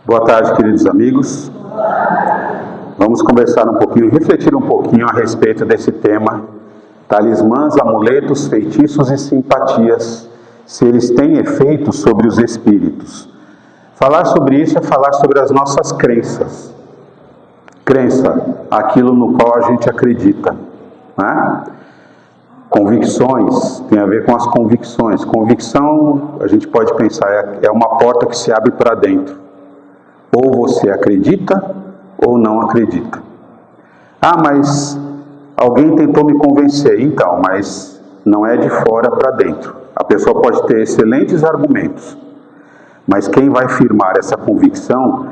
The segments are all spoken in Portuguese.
Boa tarde, queridos amigos. Vamos conversar um pouquinho, refletir um pouquinho a respeito desse tema, talismãs, amuletos, feitiços e simpatias, se eles têm efeito sobre os espíritos. Falar sobre isso é falar sobre as nossas crenças. Crença, aquilo no qual a gente acredita, né? Convicções, tem a ver com as convicções. Convicção, a gente pode pensar, é uma porta que se abre para dentro. Ou você acredita, ou não acredita. Ah, mas alguém tentou me convencer. Então, mas não é de fora para dentro. A pessoa pode ter excelentes argumentos, mas quem vai firmar essa convicção,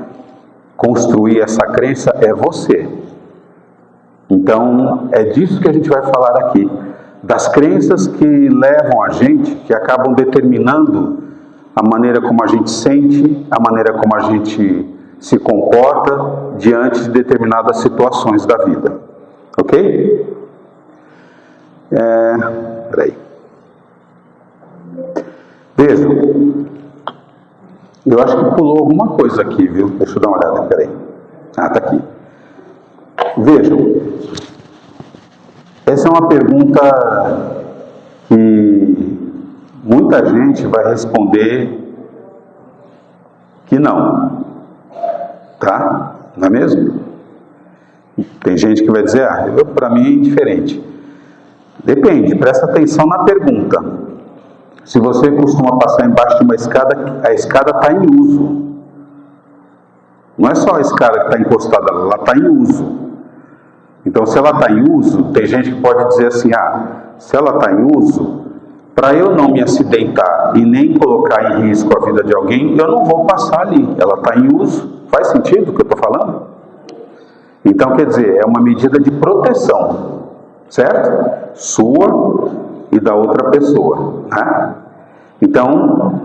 construir essa crença, é você. Então, é disso que a gente vai falar aqui. Das crenças que levam a gente, que acabam determinando a maneira como a gente sente, a maneira como a gente se comporta diante de determinadas situações da vida. Ok? Peraí. Vejam. Eu acho que pulou alguma coisa aqui, viu? Deixa eu dar uma olhada, peraí. Ah, tá aqui. Vejam. Essa é uma pergunta que muita gente vai responder que não. Tá? Não é mesmo? Tem gente que vai dizer, para mim é indiferente. Depende, presta atenção na pergunta. Se você costuma passar embaixo de uma escada, a escada está em uso. Não é só a escada que está encostada, ela está em uso. Então, se ela está em uso, tem gente que pode dizer assim, se ela está em uso, para eu não me acidentar e nem colocar em risco a vida de alguém, eu não vou passar ali. Ela está em uso. Faz sentido o que eu estou falando? Então, quer dizer, é uma medida de proteção, certo? Sua e da outra pessoa, né? Então,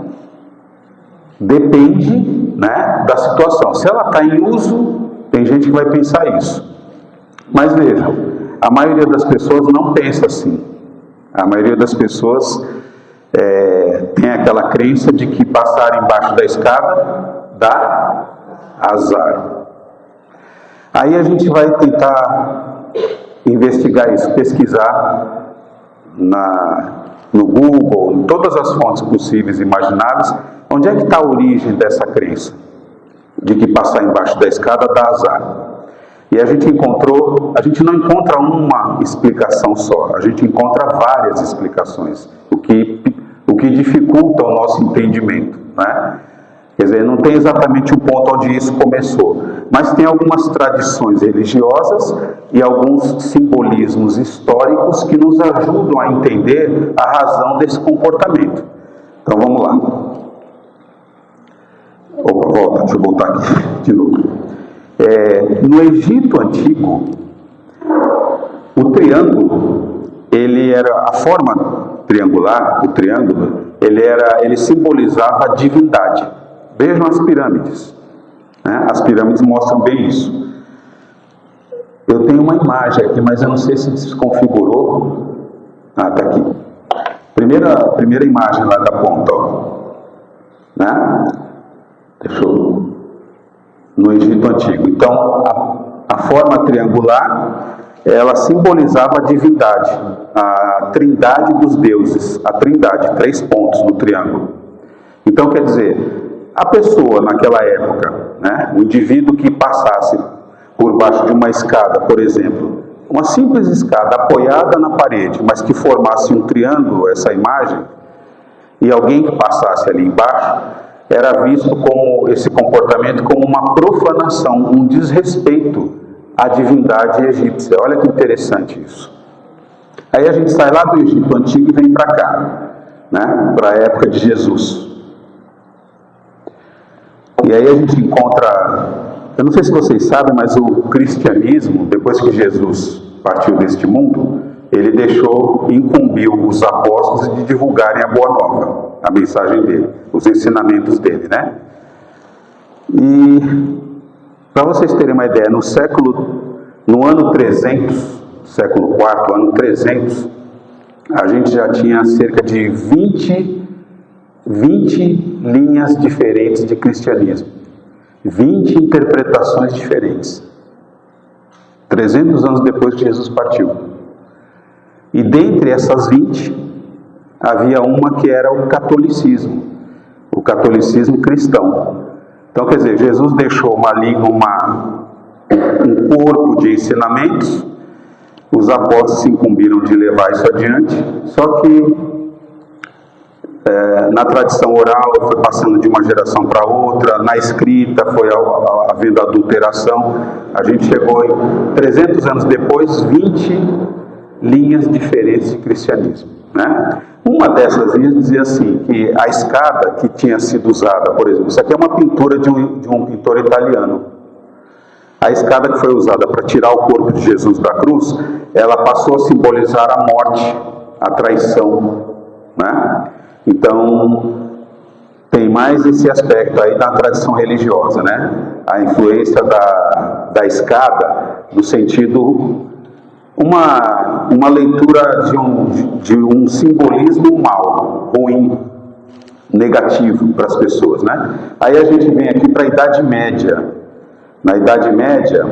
depende, né, da situação. Se ela está em uso, tem gente que vai pensar isso. Mas vejam, a maioria das pessoas não pensa assim. A maioria das pessoas tem aquela crença de que passar embaixo da escada dá azar. Aí a gente vai tentar investigar isso, pesquisar no Google, em todas as fontes possíveis e imagináveis, onde é que está a origem dessa crença, de que passar embaixo da escada dá azar. E a gente não encontra uma explicação só, a gente encontra várias explicações, o que dificulta o nosso entendimento, né? Quer dizer, não tem exatamente o ponto onde isso começou, mas tem algumas tradições religiosas e alguns simbolismos históricos que nos ajudam a entender a razão desse comportamento. Então vamos lá. Opa, deixa eu voltar aqui de novo. No Egito Antigo, o triângulo, a forma triangular, o triângulo, ele simbolizava a divindade. Vejam as pirâmides, né? As pirâmides mostram bem isso. Eu tenho uma imagem aqui, mas eu não sei se desconfigurou. Está aqui. Primeira imagem lá da ponta, né? No Egito Antigo. Então, a forma triangular, ela simbolizava a divindade, a trindade dos deuses, a trindade, 3 pontos no triângulo. Então, quer dizer, a pessoa naquela época, né, o indivíduo que passasse por baixo de uma escada, por exemplo, uma simples escada apoiada na parede, mas que formasse um triângulo, essa imagem, e alguém que passasse ali embaixo, era visto como esse comportamento como uma profanação, um desrespeito à divindade egípcia. Olha que interessante isso. Aí a gente sai lá do Egito Antigo e vem para cá, né, para a época de Jesus. E aí a gente encontra, eu não sei se vocês sabem, mas o cristianismo, depois que Jesus partiu deste mundo, ele incumbiu os apóstolos de divulgarem a boa nova, a mensagem dele, os ensinamentos dele, né? E, para vocês terem uma ideia, no ano 300, século IV, ano 300, a gente já tinha cerca de 20 linhas diferentes de cristianismo. 20 interpretações diferentes. 300 anos depois que Jesus partiu. E dentre essas 20, havia uma que era o catolicismo cristão. Então, quer dizer, Jesus deixou um corpo de ensinamentos, os apóstolos se incumbiram de levar isso adiante, só que na tradição oral foi passando de uma geração para outra, na escrita foi havendo adulteração, a gente chegou em 300 anos depois, 20 linhas diferentes de cristianismo, né? Uma dessas linhas dizia assim, que a escada que tinha sido usada, por exemplo, isso aqui é uma pintura de um pintor italiano. A escada que foi usada para tirar o corpo de Jesus da cruz, ela passou a simbolizar a morte, a traição, né? Então, tem mais esse aspecto aí da tradição religiosa, né? A influência da escada, no sentido, uma leitura de um simbolismo mau, ruim, negativo para as pessoas, né? Aí a gente vem aqui para a Idade Média. Na Idade Média,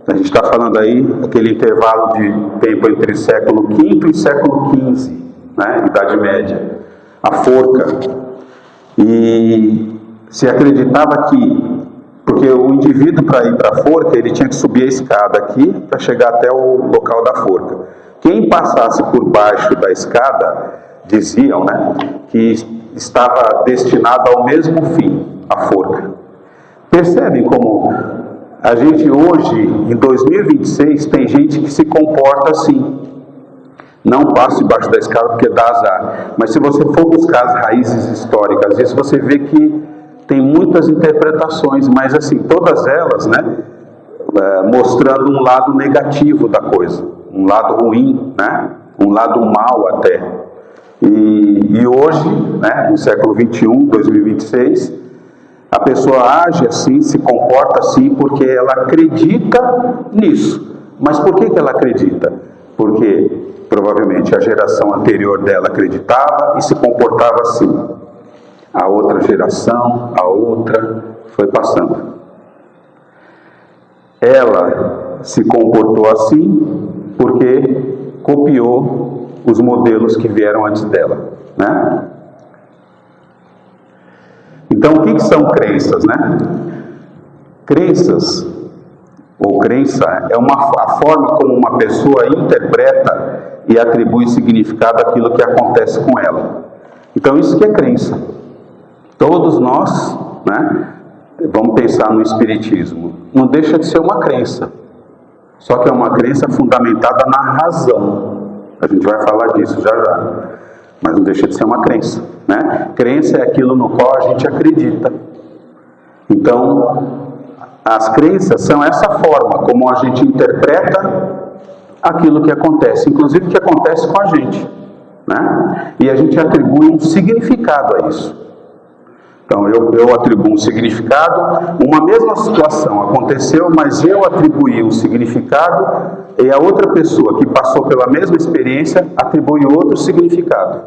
a gente está falando aí, aquele intervalo de tempo entre século V e século XV, né? Idade Média. A forca. E se acreditava que, porque o indivíduo para ir para a forca, ele tinha que subir a escada aqui para chegar até o local da forca. Quem passasse por baixo da escada, diziam, né, que estava destinado ao mesmo fim, a forca. Percebem como a gente hoje, em 2026, tem gente que se comporta assim. Não passe debaixo da escada porque dá azar. Mas se você for buscar as raízes históricas disso, você vê que tem muitas interpretações, mas assim, todas elas, né, mostrando um lado negativo da coisa, um lado ruim, né, um lado mal até. E hoje, né, no século 21, 2026, a pessoa age assim, se comporta assim, porque ela acredita nisso. Mas por que ela acredita? Porque provavelmente a geração anterior dela acreditava e se comportava assim. A outra geração, a outra, foi passando. Ela se comportou assim porque copiou os modelos que vieram antes dela, né? Então, o que são crenças, né? Crenças, ou crença, é a forma como uma pessoa interpreta e atribui significado àquilo que acontece com ela. Então, isso que é crença. Todos nós, né, vamos pensar no espiritismo, não deixa de ser uma crença, só que é uma crença fundamentada na razão. A gente vai falar disso já já, mas não deixa de ser uma crença, né? Crença é aquilo no qual a gente acredita. Então, as crenças são essa forma como a gente interpreta aquilo que acontece, inclusive o que acontece com a gente, né? E a gente atribui um significado a isso. Então, eu atribuo um significado, uma mesma situação aconteceu, mas eu atribuí um significado e a outra pessoa que passou pela mesma experiência atribui outro significado.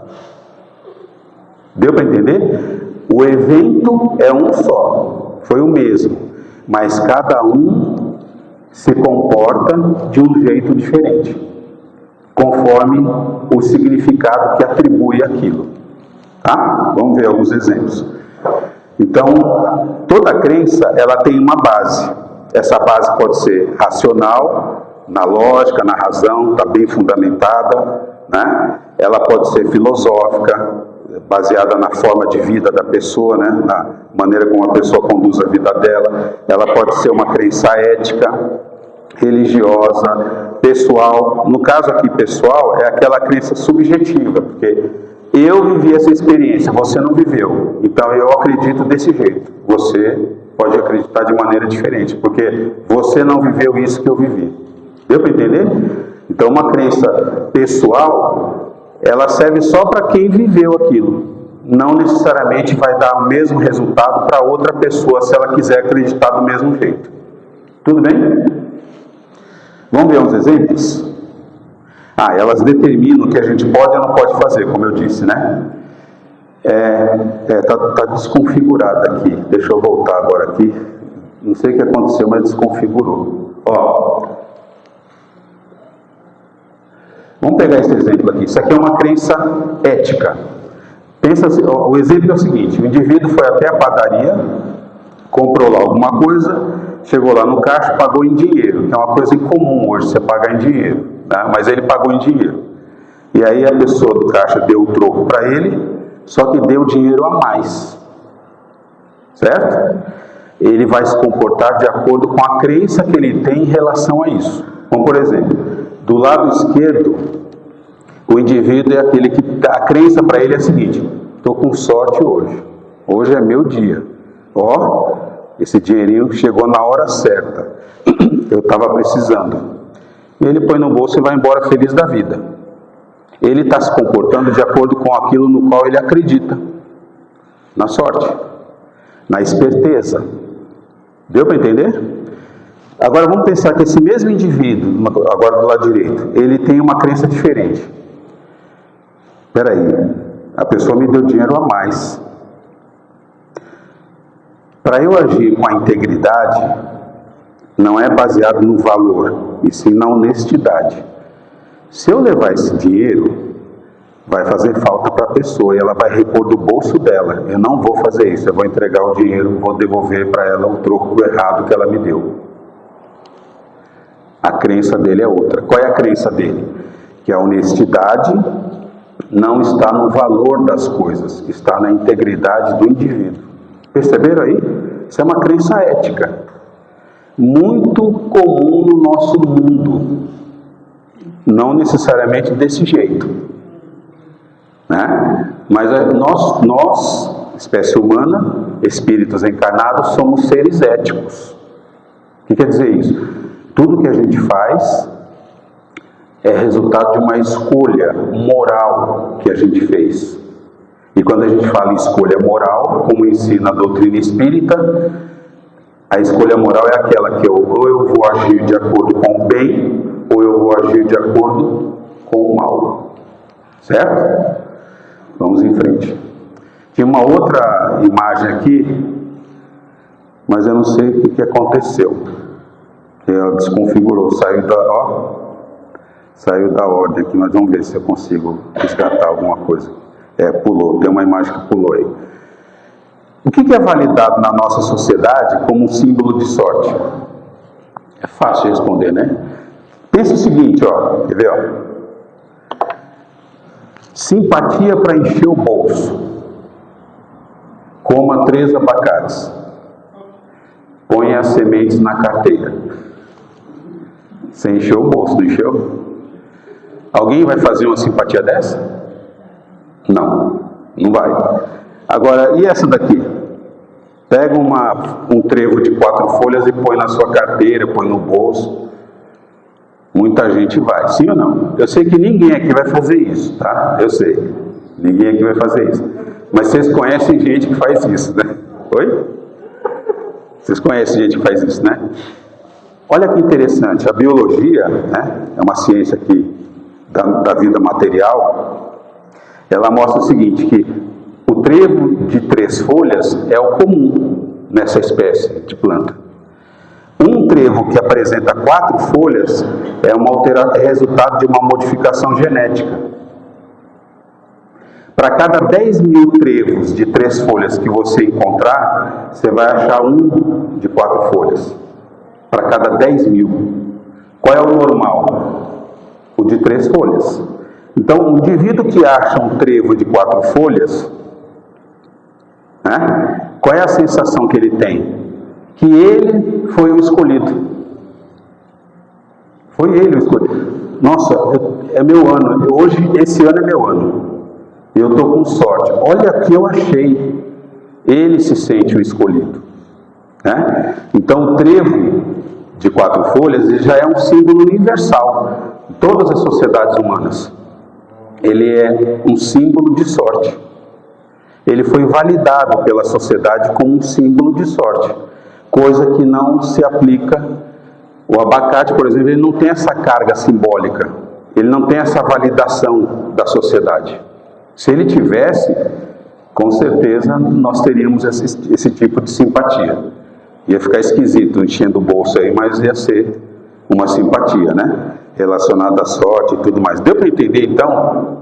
Deu para entender? O evento é um só, foi o mesmo, mas cada um se comporta de um jeito diferente, conforme o significado que atribui aquilo. Tá? Vamos ver alguns exemplos. Então, toda crença, ela tem uma base. Essa base pode ser racional, na lógica, na razão, está bem fundamentada, né? Ela pode ser filosófica, baseada na forma de vida da pessoa, né? Na maneira como a pessoa conduz a vida dela. Ela pode ser uma crença ética, religiosa, pessoal. No caso aqui pessoal, é aquela crença subjetiva, porque eu vivi essa experiência, você não viveu, então eu acredito desse jeito. Você pode acreditar de maneira diferente, porque você não viveu isso que eu vivi. Deu para entender? Então, uma crença pessoal, ela serve só para quem viveu aquilo. Não necessariamente vai dar o mesmo resultado para outra pessoa, se ela quiser acreditar do mesmo jeito. Tudo bem? Vamos ver uns exemplos? Elas determinam o que a gente pode ou não pode fazer, como eu disse, né? Tá desconfigurado aqui. Deixa eu voltar agora aqui. Não sei o que aconteceu, mas desconfigurou. Ó, vamos pegar esse exemplo aqui. Isso aqui é uma crença ética. Pensa assim, ó, o exemplo é o seguinte: o indivíduo foi até a padaria, comprou lá alguma coisa, chegou lá no caixa, pagou em dinheiro, que é uma coisa incomum hoje você pagar em dinheiro, né? Mas ele pagou em dinheiro. E aí a pessoa do caixa deu o troco para ele, só que deu dinheiro a mais. Certo? Ele vai se comportar de acordo com a crença que ele tem em relação a isso. Como, por exemplo, do lado esquerdo, o indivíduo é aquele que a crença para ele é a seguinte: estou com sorte hoje. Hoje é meu dia. Ó, esse dinheirinho chegou na hora certa. Eu estava precisando. E ele põe no bolso e vai embora feliz da vida. Ele está se comportando de acordo com aquilo no qual ele acredita. Na sorte. Na esperteza. Deu para entender? Agora vamos pensar que esse mesmo indivíduo, agora do lado direito, ele tem uma crença diferente. Espera aí, a pessoa me deu dinheiro a mais. Para eu agir com a integridade, não é baseado no valor, e sim na honestidade. Se eu levar esse dinheiro, vai fazer falta para a pessoa e ela vai repor do bolso dela. Eu não vou fazer isso, eu vou entregar o dinheiro, vou devolver para ela o troco errado que ela me deu. A crença dele é outra. Qual é a crença dele? Que a honestidade não está no valor das coisas, está na integridade do indivíduo. Perceberam aí? Isso é uma crença ética. Muito comum no nosso mundo. Não necessariamente desse jeito. Né? Mas nós, espécie humana, espíritos encarnados, somos seres éticos. O que quer dizer isso? Tudo que a gente faz é resultado de uma escolha moral que a gente fez. E quando a gente fala em escolha moral, como ensina a doutrina espírita, a escolha moral é aquela que ou eu vou agir de acordo com o bem, ou eu vou agir de acordo com o mal. Certo? Vamos em frente. Tinha uma outra imagem aqui, mas eu não sei o que aconteceu. Ela desconfigurou, saiu da ordem aqui, mas vamos ver se eu consigo resgatar alguma coisa. Pulou, tem uma imagem que pulou aí. O que é validado na nossa sociedade como um símbolo de sorte? É fácil de responder, né? Pensa o seguinte, ó, quer ver, ó? Simpatia para encher o bolso. Coma 3 abacates. Ponha as sementes na carteira. Você encheu o bolso, não encheu? Alguém vai fazer uma simpatia dessa? Não, não vai. Agora, e essa daqui? Pega um trevo de 4 folhas e põe na sua carteira, põe no bolso. Muita gente vai, sim ou não? Eu sei que ninguém aqui vai fazer isso, tá? Eu sei. Ninguém aqui vai fazer isso. Mas vocês conhecem gente que faz isso, né? Oi? Vocês conhecem gente que faz isso, né? Olha que interessante, a biologia, né, é uma ciência aqui da vida material, ela mostra o seguinte, que o trevo de 3 folhas é o comum nessa espécie de planta. Um trevo que apresenta 4 folhas é resultado de uma modificação genética. Para cada 10 mil trevos de 3 folhas que você encontrar, você vai achar um de 4 folhas. Para cada 10 mil. Qual é o normal? O de 3 folhas. Então, o indivíduo que acha um trevo de 4 folhas, né, qual é a sensação que ele tem? Que ele foi o escolhido. Foi ele o escolhido. Nossa, é meu ano. Esse ano é meu ano. Eu estou com sorte. Olha o que eu achei. Ele se sente o escolhido. Né? Então, o trevo de 4 folhas ele já é um símbolo universal em todas as sociedades humanas. Ele é um símbolo de sorte. Ele foi validado pela sociedade como um símbolo de sorte, coisa que não se aplica. O abacate, por exemplo, ele não tem essa carga simbólica, ele não tem essa validação da sociedade. Se ele tivesse, com certeza nós teríamos esse tipo de simpatia. Ia ficar esquisito enchendo o bolso aí, mas ia ser uma simpatia, né? Relacionada à sorte e tudo mais. Deu para entender, então,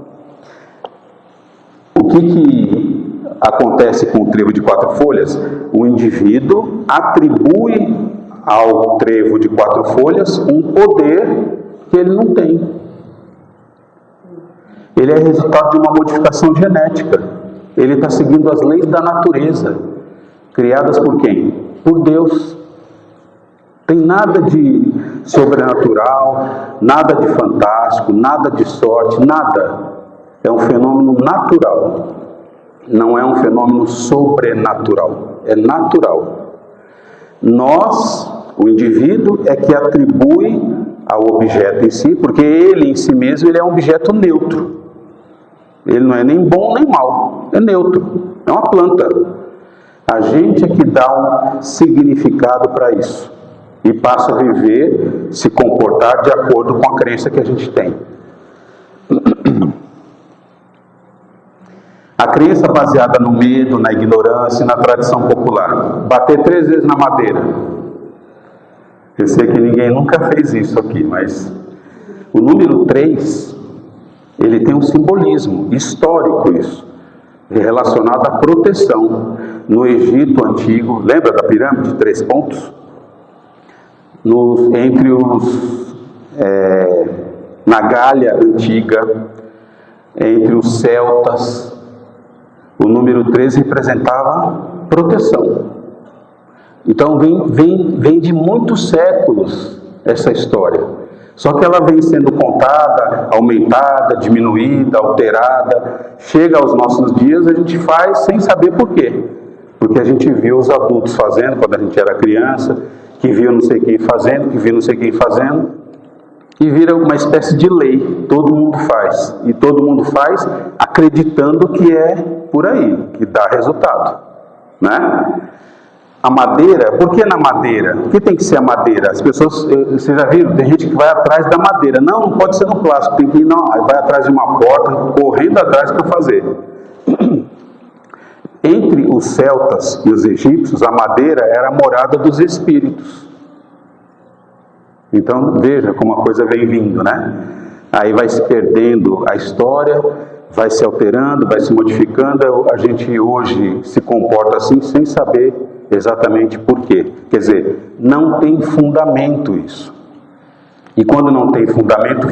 o que acontece com o trevo de 4 folhas? O indivíduo atribui ao trevo de 4 folhas um poder que ele não tem. Ele é resultado de uma modificação genética. Ele está seguindo as leis da natureza, criadas por quem? Por Deus. Tem nada de sobrenatural, nada de fantástico, nada de sorte, nada. É um fenômeno natural. Não é um fenômeno sobrenatural. É natural. Nós, o indivíduo, é que atribui ao objeto em si, porque ele em si mesmo ele é um objeto neutro. Ele não é nem bom nem mal, é neutro, é uma planta. A gente é que dá um significado para isso e passa a viver, se comportar de acordo com a crença que a gente tem. A crença baseada no medo, na ignorância e na tradição popular. Bater 3 vezes na madeira. Eu sei que ninguém nunca fez isso aqui, mas o número 3, ele tem um simbolismo histórico isso, relacionado à proteção. No Egito antigo, lembra da pirâmide de 3 pontos? Na Gália antiga, entre os celtas, o número 3 representava proteção. Então vem de muitos séculos essa história. Só que ela vem sendo contada, aumentada, diminuída, alterada. Chega aos nossos dias, a gente faz sem saber por quê. Porque a gente viu os adultos fazendo quando a gente era criança, que viu não sei quem fazendo, que viu não sei quem fazendo, e vira uma espécie de lei. Todo mundo faz. E todo mundo faz acreditando que é por aí, que dá resultado. Né? A madeira, por que na madeira? Por que tem que ser a madeira? As pessoas, vocês já viram? Tem gente que vai atrás da madeira. Não pode ser no plástico, tem que ir, não. Aí vai atrás de uma porta, correndo atrás para fazer. Entre os celtas e os egípcios, a madeira era a morada dos espíritos. Então, veja como a coisa vem vindo, né? Aí vai se perdendo a história, vai se alterando, vai se modificando. A gente hoje se comporta assim sem saber exatamente por quê. Quer dizer, não tem fundamento isso. E quando não tem fundamento,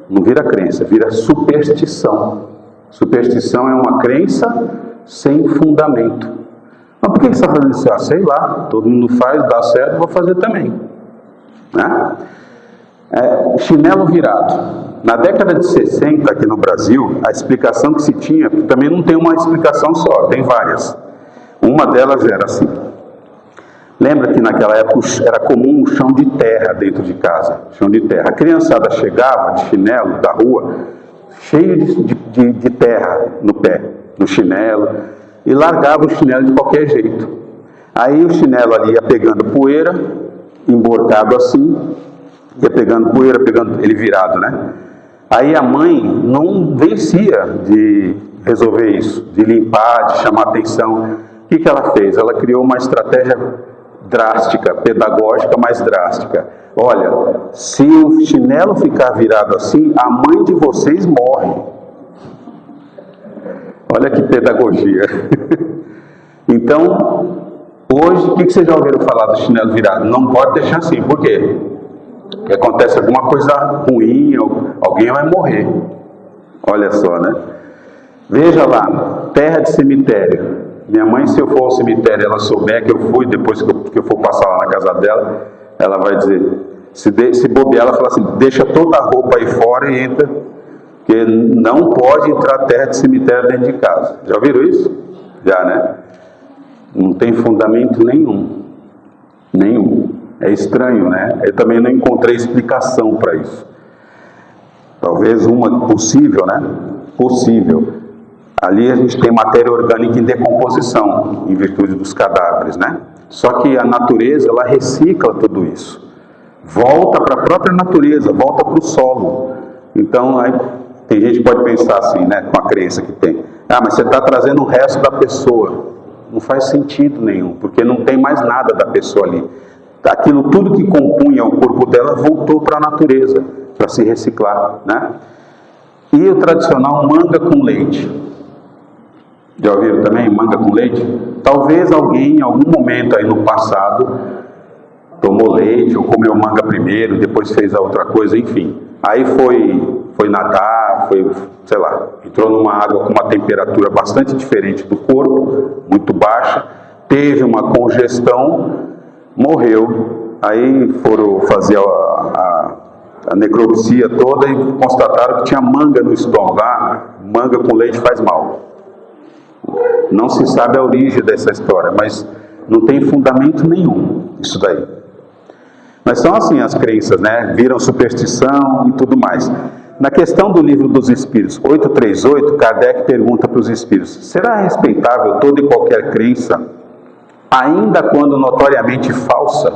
não vira crença, vira superstição. Superstição é uma crença sem fundamento. Mas por que você está fazendo isso? Ah, sei lá, todo mundo faz, dá certo, vou fazer também. Né? Chinelo virado. Na década de 60, aqui no Brasil, a explicação que se tinha, também não tem uma explicação só, tem várias. Uma delas era assim. Lembra que naquela época era comum um chão de terra dentro de casa? Chão de terra. A criançada chegava de chinelo da rua, cheio de terra no pé, no chinelo, e largava o chinelo de qualquer jeito. Aí o chinelo ali ia pegando poeira, embordado assim, ia pegando poeira, pegando ele virado, né? Aí a mãe não vencia de resolver isso, de limpar, de chamar atenção. O que ela fez? Ela criou uma estratégia drástica, pedagógica, mais drástica. Olha, se o chinelo ficar virado assim, a mãe de vocês morre. Olha que pedagogia. Então, hoje, o que vocês já ouviram falar do chinelo virado? Não pode deixar assim, por quê? Porque acontece alguma coisa ruim, alguém vai morrer. Olha só, né? Veja lá, terra de cemitério. Minha mãe, se eu for ao cemitério, ela souber que eu fui, depois que eu for passar lá na casa dela, ela vai dizer, se bobear, ela fala assim, deixa toda a roupa aí fora e entra, porque não pode entrar terra de cemitério dentro de casa. Já ouviram isso? Já, né? Não tem fundamento nenhum. Nenhum. É estranho, né? Eu também não encontrei explicação para isso. Talvez uma possível, né? Possível. Ali a gente tem matéria orgânica em decomposição, em virtude dos cadáveres, né? Só que a natureza, ela recicla tudo isso. Volta para a própria natureza, volta para o solo. Então, aí, tem gente que pode pensar assim, né? Com a crença que tem. Ah, mas você está trazendo o resto da pessoa. Não faz sentido nenhum, porque não tem mais nada da pessoa ali. Aquilo tudo que compunha o corpo dela voltou para a natureza, para se reciclar, né? E o tradicional manga com leite. Já ouviram também manga com leite? Talvez alguém em algum momento aí no passado tomou leite ou comeu manga primeiro, depois fez a outra coisa, enfim. Aí foi nadar, sei lá, entrou numa água com uma temperatura bastante diferente do corpo, muito baixa, teve uma congestão, morreu. Aí foram fazer a necropsia toda e constataram que tinha manga no estômago. Ah, manga com leite faz mal. Não se sabe a origem dessa história, mas não tem fundamento nenhum isso daí. Mas são assim as crenças, né? Viram superstição e tudo mais. Na questão do Livro dos Espíritos, 838, Kardec pergunta para os espíritos: será respeitável toda e qualquer crença, ainda quando notoriamente falsa?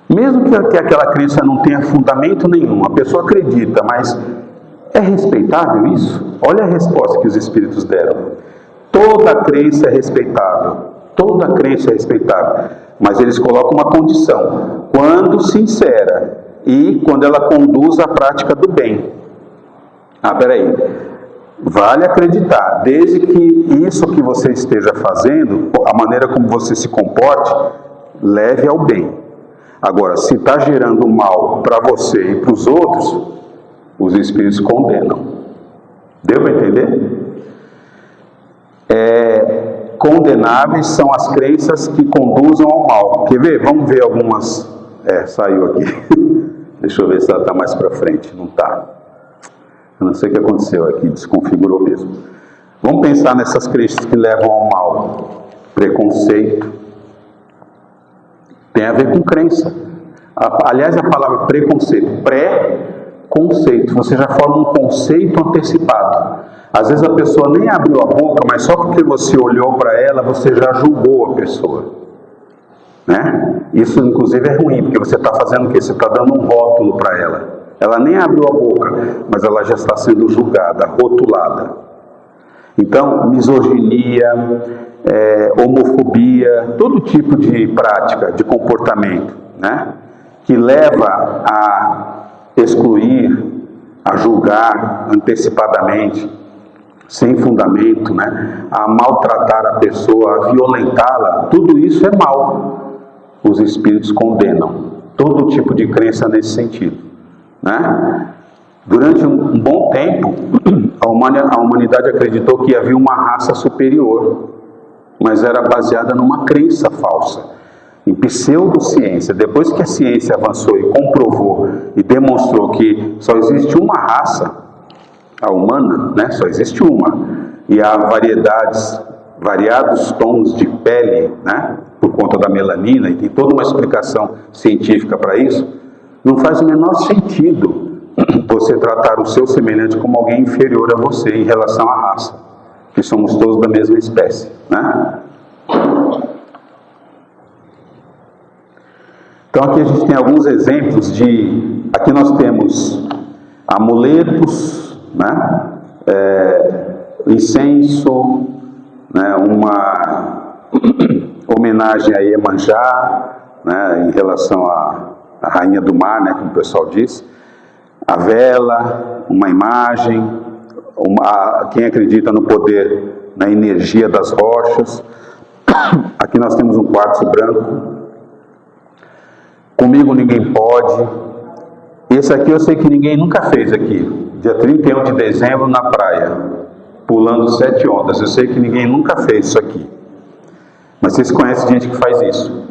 Mesmo que aquela crença não tenha fundamento nenhum, a pessoa acredita, mas é respeitável isso? Olha a resposta que os espíritos deram. Toda crença é respeitável, toda crença é respeitável, mas eles colocam uma condição: quando sincera e quando ela conduz à prática do bem. Ah, peraí, vale acreditar, desde que isso que você esteja fazendo, a maneira como você se comporte, leve ao bem. Agora, se está gerando mal para você e para os outros, os espíritos condenam. Deu para entender? Condenáveis são as crenças que conduzam ao mal. Quer ver? Vamos ver algumas. Saiu aqui. Deixa eu ver se ela está mais para frente. Não está. Eu não sei o que aconteceu aqui, desconfigurou mesmo. Vamos pensar nessas crenças que levam ao mal. Preconceito. Tem a ver com crença. Aliás, a palavra preconceito, pré-conceito. Você já forma um conceito antecipado. Às vezes a pessoa nem abriu a boca, mas só porque você olhou para ela, você já julgou a pessoa. Né? Isso, inclusive, é ruim, porque você está fazendo o quê? Você está dando um rótulo para ela. Ela nem abriu a boca, mas ela já está sendo julgada, rotulada. Então, misoginia, homofobia, todo tipo de prática, de comportamento, né? Que leva a excluir, a julgar antecipadamente, sem fundamento, né? A maltratar a pessoa, a violentá-la, tudo isso é mal. Os espíritos condenam todo tipo de crença nesse sentido, né? Durante um bom tempo, a humanidade acreditou que havia uma raça superior, mas era baseada numa crença falsa, em pseudociência. Depois que a ciência avançou e comprovou e demonstrou que só existe uma raça, a humana, né? Só existe uma, e há variados tons de pele, né? Por conta da melanina, e tem toda uma explicação científica para isso. Não faz o menor sentido você tratar o seu semelhante como alguém inferior a você em relação à raça, que somos todos da mesma espécie, né? Então aqui a gente tem alguns exemplos de... Aqui nós temos amuletos, né? Incenso, né? Uma homenagem a Iemanjá, né? Em relação à rainha do mar, né? Como o pessoal diz. A vela, uma imagem, quem acredita no poder, na energia das rochas. Aqui nós temos um quartzo branco. Comigo ninguém pode. Esse aqui eu sei que ninguém nunca fez aqui. Dia 31 de dezembro na praia, pulando 7 ondas. Eu sei que ninguém nunca fez isso aqui. Mas vocês conhecem gente que faz isso.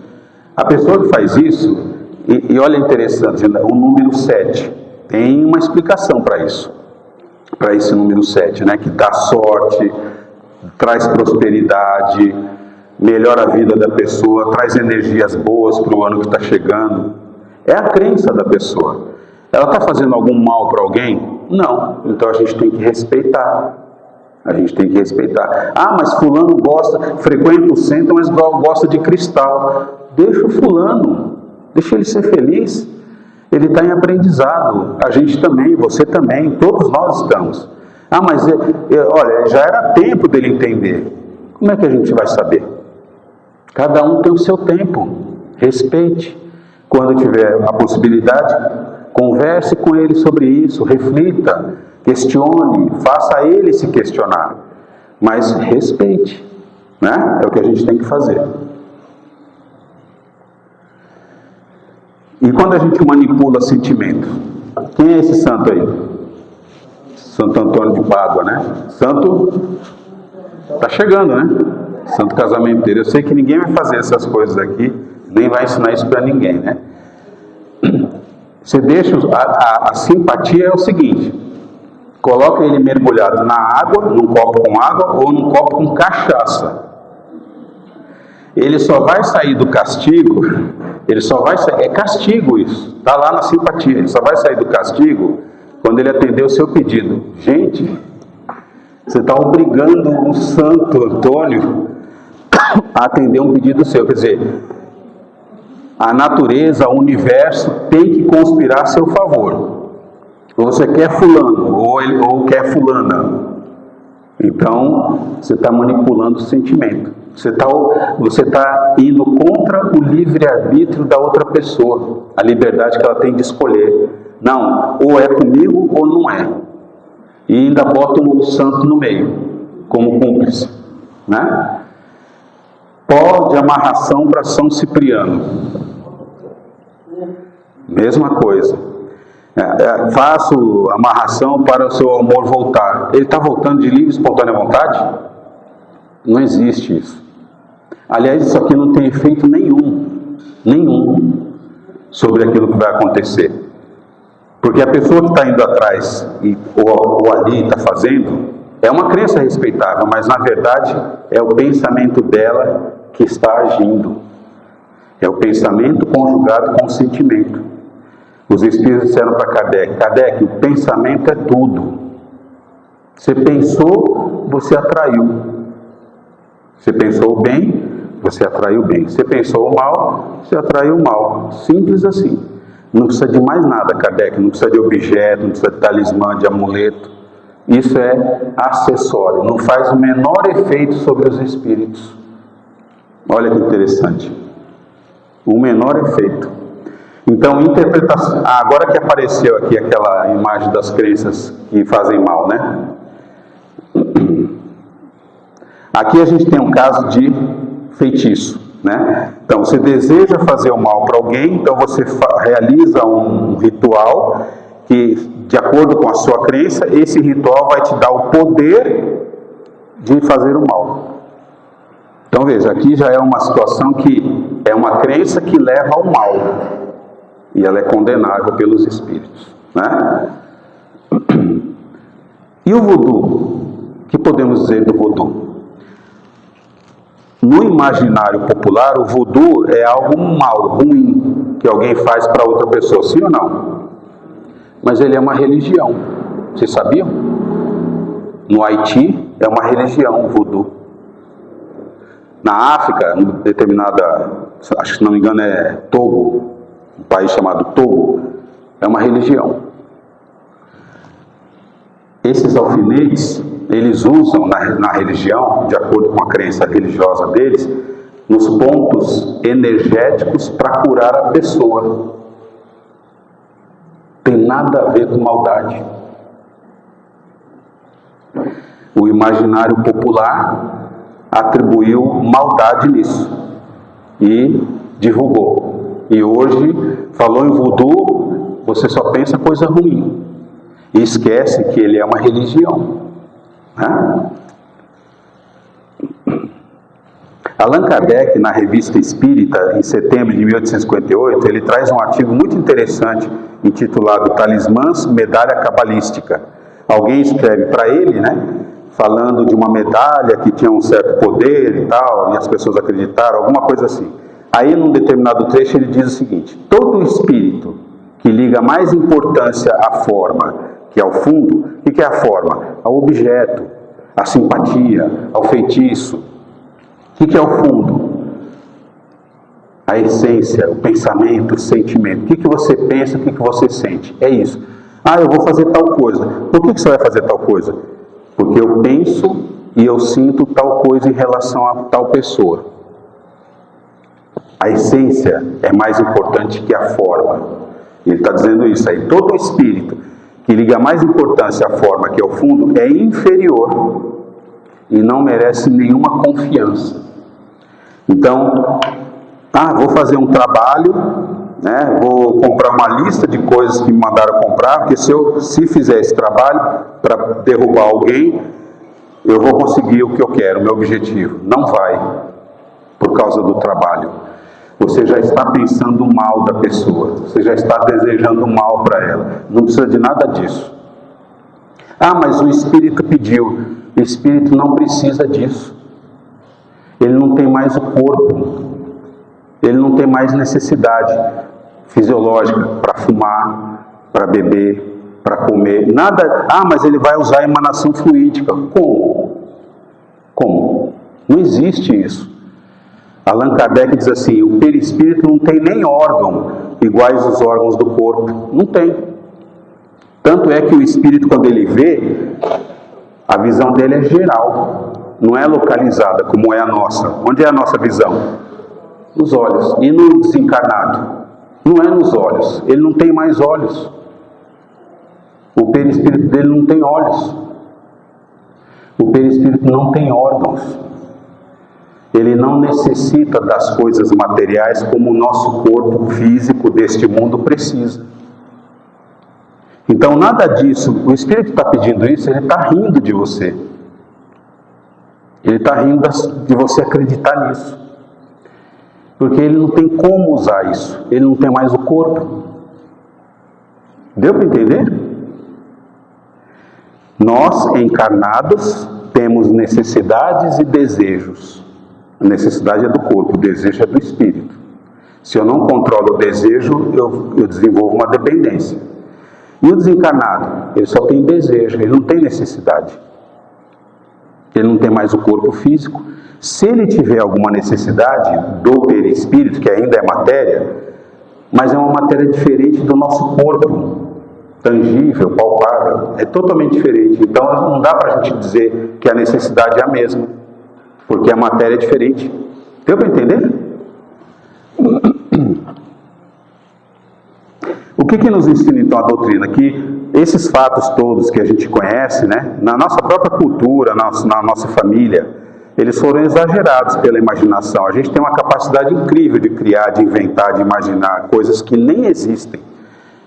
A pessoa que faz isso, e olha interessante, o número 7. Tem uma explicação para isso, para esse número 7, né? Que dá sorte, traz prosperidade, melhora a vida da pessoa, traz energias boas para o ano que está chegando. É a crença da pessoa. Ela está fazendo algum mal para alguém? Não. Então a gente tem que respeitar. A gente tem que respeitar. Ah, mas fulano frequenta o centro, mas gosta de cristal. Deixa o fulano, deixa ele ser feliz. Ele está em aprendizado, a gente também, você também, todos nós estamos. Ah, mas olha, já era tempo dele entender. Como é que a gente vai saber? Cada um tem o seu tempo. Respeite. Quando tiver a possibilidade, converse com ele sobre isso, reflita, questione, faça ele se questionar. Mas respeite, né? É o que a gente tem que fazer. E quando a gente manipula sentimento? Quem é esse santo aí? Santo Antônio de Pádua, né? Santo tá chegando, né? Santo casamento dele. Eu sei que ninguém vai fazer essas coisas aqui, nem vai ensinar isso para ninguém, né? Você deixa a simpatia é o seguinte: coloca ele mergulhado na água, num copo com água ou num copo com cachaça. Ele só vai sair do castigo, é castigo isso, está lá na simpatia, ele só vai sair do castigo quando ele atender o seu pedido. Gente, você está obrigando o Santo Antônio a atender um pedido seu, quer dizer, a natureza, o universo tem que conspirar a seu favor. Ou você quer fulano, ou quer fulana. Então, você está manipulando o sentimento. Você está indo contra o livre-arbítrio da outra pessoa. A liberdade que ela tem de escolher. Não, ou é comigo ou não é. E ainda botam o santo no meio, como cúmplice. Né? Pó de amarração para São Cipriano. Mesma coisa. Faço amarração para o seu amor voltar. Ele está voltando de livre e espontânea vontade? Não existe isso. Aliás, isso aqui não tem efeito nenhum sobre aquilo que vai acontecer. Porque a pessoa que está indo atrás ou ali está fazendo, é uma crença respeitável, mas na verdade é o pensamento dela que está agindo. É o pensamento conjugado com o sentimento. Os espíritos disseram para Kardec, o pensamento é tudo. Você pensou, você atraiu. Você pensou bem, você atraiu bem. Você pensou mal, você atraiu mal. Simples assim. Não precisa de mais nada, Kardec. Não precisa de objeto, não precisa de talismã, de amuleto. Isso é acessório. Não faz o menor efeito sobre os espíritos. Olha que interessante. O menor efeito. Então, interpretação. Agora que apareceu aqui aquela imagem das crenças que fazem mal, né? Aqui a gente tem um caso de feitiço, né? Então, você deseja fazer o mal para alguém, então você realiza um ritual que, de acordo com a sua crença, esse ritual vai te dar o poder de fazer o mal. Então, veja, aqui já é uma situação que é uma crença que leva ao mal. E ela é condenável pelos espíritos, né? E o voodoo? O que podemos dizer do voodoo? No imaginário popular, o voodoo é algo mal, ruim, que alguém faz para outra pessoa, sim ou não? Mas ele é uma religião. Vocês sabiam? No Haiti é uma religião, o voodoo. Na África, em determinada, acho que se não me engano é Togo, um país chamado Togo, é uma religião. Esses alfinetes, eles usam na religião, de acordo com a crença religiosa deles, nos pontos energéticos para curar a pessoa. Tem nada a ver com maldade. O imaginário popular atribuiu maldade nisso e divulgou. E hoje, falou em voodoo, você só pensa coisa ruim. E esquece que ele é uma religião. Né? Allan Kardec, na Revista Espírita, em setembro de 1858, ele traz um artigo muito interessante, intitulado Talismãs, Medalha Cabalística. Alguém escreve para ele, né, falando de uma medalha que tinha um certo poder e tal, e as pessoas acreditaram, alguma coisa assim. Aí, num determinado trecho, ele diz o seguinte: todo espírito que liga mais importância à forma que ao fundo, o que é a forma? Ao objeto, à simpatia, ao feitiço. O que é o fundo? A essência, o pensamento, o sentimento. O que você pensa, o que você sente? É isso. Ah, eu vou fazer tal coisa. Por que você vai fazer tal coisa? Porque eu penso e eu sinto tal coisa em relação a tal pessoa. A essência é mais importante que a forma. Ele está dizendo isso aí. Todo o espírito que liga mais importância à forma que ao fundo é inferior e não merece nenhuma confiança. Então, vou fazer um trabalho, né? Vou comprar uma lista de coisas que me mandaram comprar, porque se fizer esse trabalho para derrubar alguém, eu vou conseguir o que eu quero, o meu objetivo. Não vai, por causa do trabalho. Você já está pensando mal da pessoa, você já está desejando mal para ela. Não precisa de nada disso. Mas o Espírito pediu. O Espírito não precisa disso. Ele não tem mais o corpo. Ele não tem mais necessidade fisiológica para fumar, para beber, para comer. Nada. Mas ele vai usar a emanação fluídica. Como? Não existe isso. Allan Kardec diz assim, o perispírito não tem nem órgão iguais aos órgãos do corpo. Não tem. Tanto é que o espírito, quando ele vê, a visão dele é geral. Não é localizada como é a nossa. Onde é a nossa visão? Nos olhos. E no desencarnado? Não é nos olhos. Ele não tem mais olhos. O perispírito dele não tem olhos. O perispírito não tem órgãos. Ele não necessita das coisas materiais como o nosso corpo físico deste mundo precisa. Então, nada disso, o Espírito está pedindo isso, ele está rindo de você. Ele está rindo de você acreditar nisso. Porque ele não tem como usar isso. Ele não tem mais o corpo. Deu para entender? Nós, encarnados, temos necessidades e desejos. A necessidade é do corpo, o desejo é do espírito. Se eu não controlo o desejo, eu desenvolvo uma dependência. E o desencarnado, ele só tem desejo, ele não tem necessidade. Ele não tem mais o corpo físico. Se ele tiver alguma necessidade do perispírito, que ainda é matéria, mas é uma matéria diferente do nosso corpo, tangível, palpável, é totalmente diferente. Então não dá para a gente dizer que a necessidade é a mesma, porque a matéria é diferente. Deu para entender? O que nos ensina então a doutrina? Que esses fatos todos que a gente conhece, né, na nossa própria cultura, na nossa família, eles foram exagerados pela imaginação. A gente tem uma capacidade incrível de criar, de inventar, de imaginar coisas que nem existem.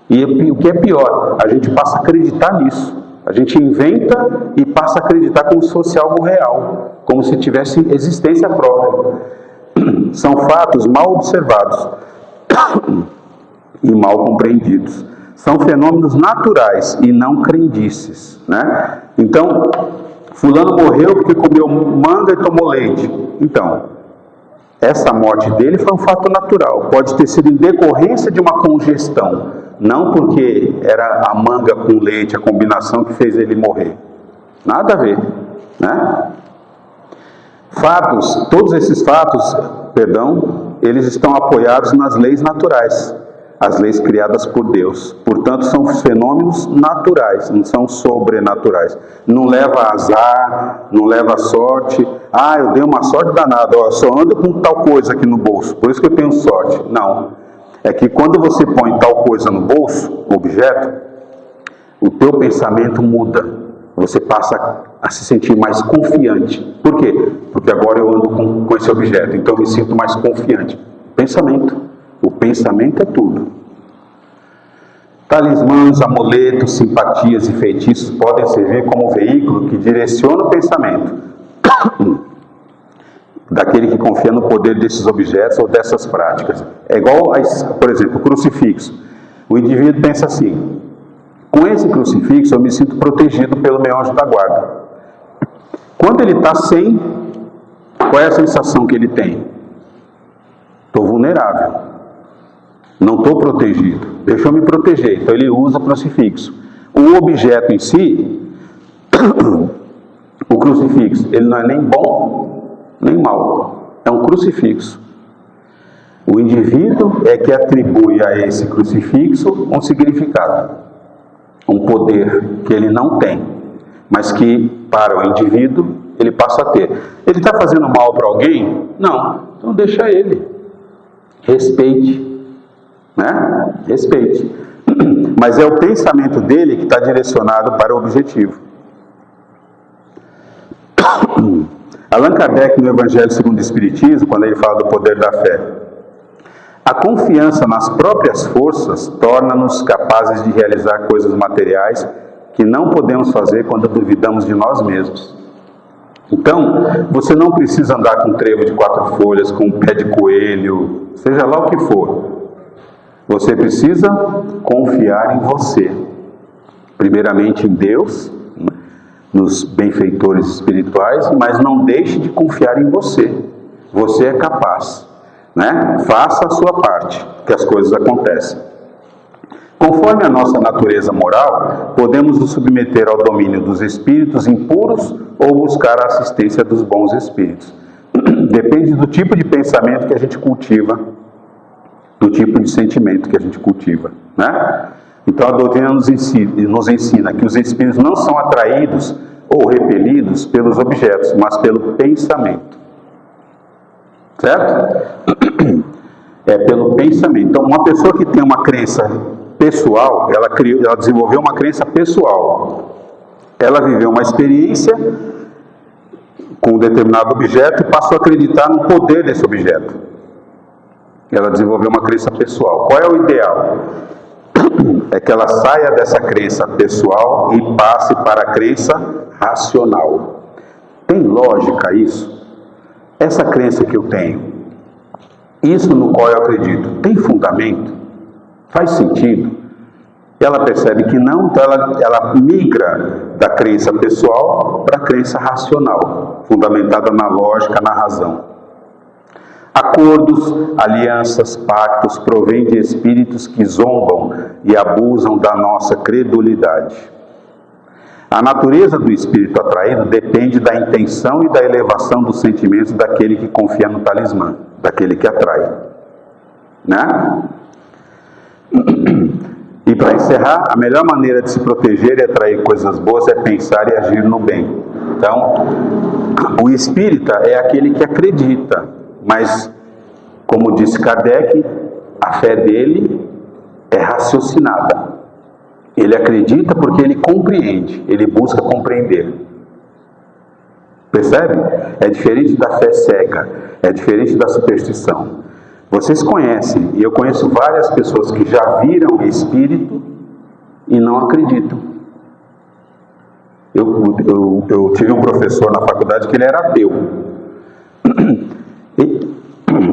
E o que é pior, a gente passa a acreditar nisso. A gente inventa e passa a acreditar como se fosse algo real, como se tivesse existência própria. São fatos mal observados e mal compreendidos. São fenômenos naturais e não crendices, né? Então, fulano morreu porque comeu manga e tomou leite. Então, essa morte dele foi um fato natural. Pode ter sido em decorrência de uma congestão, não porque era a manga com leite, a combinação que fez ele morrer. Nada a ver, né? Fatos, todos esses fatos, eles estão apoiados nas leis naturais, as leis criadas por Deus. Portanto, são fenômenos naturais, não são sobrenaturais. Não leva a azar, não leva a sorte. Eu dei uma sorte danada, eu só ando com tal coisa aqui no bolso, por isso que eu tenho sorte. Não. É que quando você põe tal coisa no bolso, objeto, o teu pensamento muda. Você passa a se sentir mais confiante. Por quê? Porque agora eu ando com esse objeto, então eu me sinto mais confiante. Pensamento. O pensamento é tudo. Talismãs, amuletos, simpatias e feitiços podem servir como veículo que direciona o pensamento daquele que confia no poder desses objetos ou dessas práticas. É igual, por exemplo, o crucifixo. O indivíduo pensa assim: com esse crucifixo eu me sinto protegido pelo meu anjo da guarda. Quando ele está sem, qual é a sensação que ele tem? Estou vulnerável. Não estou protegido, deixa eu me proteger. Então ele usa o crucifixo. O objeto em si, o crucifixo, ele não é nem bom, nem mal. É um crucifixo. O indivíduo é que atribui a esse crucifixo um significado, um poder que ele não tem, mas que para o indivíduo ele passa a ter. Ele está fazendo mal para alguém? Não. Então deixa ele. Respeite. Né? Respeite. Mas é o pensamento dele que está direcionado para o objetivo. Allan Kardec, no Evangelho segundo o Espiritismo, quando ele fala do poder da fé, a confiança nas próprias forças torna-nos capazes de realizar coisas materiais que não podemos fazer quando duvidamos de nós mesmos. Então, você não precisa andar com um trevo de 4 folhas, com um pé de coelho, seja lá o que for. Você precisa confiar em você. Primeiramente em Deus, nos benfeitores espirituais, mas não deixe de confiar em você. Você é capaz, né? Faça a sua parte, que as coisas acontecem. Conforme a nossa natureza moral, podemos nos submeter ao domínio dos espíritos impuros ou buscar a assistência dos bons espíritos. Depende do tipo de pensamento que a gente cultiva, do tipo de sentimento que a gente cultiva, né? Então a doutrina nos ensina que os espíritos não são atraídos ou repelidos pelos objetos, mas pelo pensamento. Certo? É pelo pensamento. Então uma pessoa que tem uma crença pessoal, ela desenvolveu uma crença pessoal. Ela viveu uma experiência com um determinado objeto e passou a acreditar no poder desse objeto. Ela desenvolveu uma crença pessoal. Qual é o ideal? É que ela saia dessa crença pessoal e passe para a crença racional. Tem lógica isso? Essa crença que eu tenho, isso no qual eu acredito, tem fundamento? Faz sentido? Ela percebe que não, então ela migra da crença pessoal para a crença racional, fundamentada na lógica, na razão. Acordos, alianças, pactos provêm de espíritos que zombam e abusam da nossa credulidade. A natureza do espírito atraído depende da intenção e da elevação dos sentimentos daquele que confia no talismã, daquele que atrai. Né? E para encerrar, a melhor maneira de se proteger e atrair coisas boas é pensar e agir no bem. Então, o espírita é aquele que acredita. Mas, como disse Kardec, a fé dele é raciocinada. Ele acredita porque ele compreende, ele busca compreender. Percebe? É diferente da fé cega, é diferente da superstição. Vocês conhecem, e eu conheço várias pessoas que já viram espírito e não acreditam. Eu tive um professor na faculdade que ele era ateu.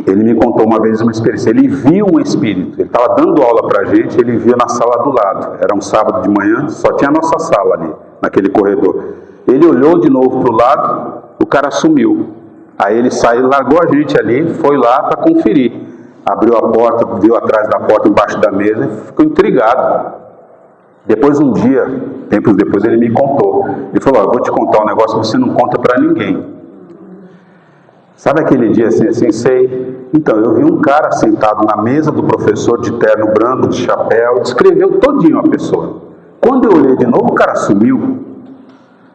Ele me contou uma vez uma experiência. Ele viu um espírito, ele estava dando aula para a gente, ele viu na sala do lado. Era um sábado de manhã, só tinha a nossa sala ali, naquele corredor. Ele olhou de novo para o lado, o cara sumiu. Aí ele saiu, largou a gente ali, foi lá para conferir. Abriu a porta, viu atrás da porta, embaixo da mesa, e ficou intrigado. Depois, um dia, tempos depois, ele me contou. Ele falou: eu vou te contar um negócio que você não conta para ninguém. Sabe aquele dia assim, sei? Então, eu vi um cara sentado na mesa do professor, de terno branco, de chapéu, descreveu todinho a pessoa. Quando eu olhei de novo, o cara sumiu.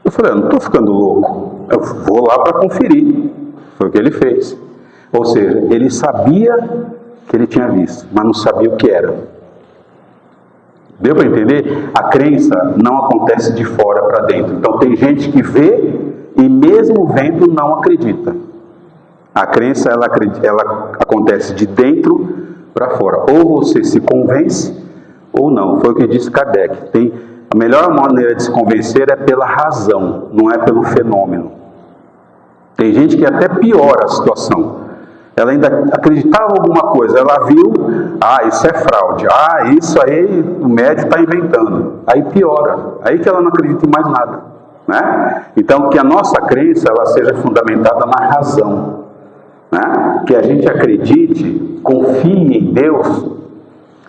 Eu falei: eu não estou ficando louco, eu vou lá para conferir. Foi o que ele fez. Ou seja, ele sabia que ele tinha visto, mas não sabia o que era. Deu para entender? A crença não acontece de fora para dentro. Então, tem gente que vê e mesmo vendo não acredita. A crença, ela acontece de dentro para fora. Ou você se convence, ou não. Foi o que disse Kardec. A melhor maneira de se convencer é pela razão, não é pelo fenômeno. Tem gente que até piora a situação. Ela ainda acreditava em alguma coisa, ela viu, isso é fraude, isso aí o médico está inventando. Aí piora, aí que ela não acredita em mais nada. Né? Então, que a nossa crença ela seja fundamentada na razão. Né? Que a gente acredite, confie em Deus,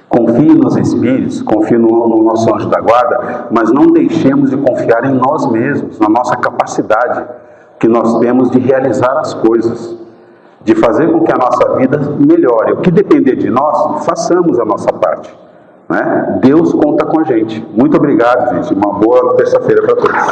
confie nos Espíritos, confie no nosso anjo da guarda, mas não deixemos de confiar em nós mesmos, na nossa capacidade que nós temos de realizar as coisas, de fazer com que a nossa vida melhore. O que depender de nós, façamos a nossa parte. Né? Deus conta com a gente. Muito obrigado, gente. Uma boa terça-feira para todos.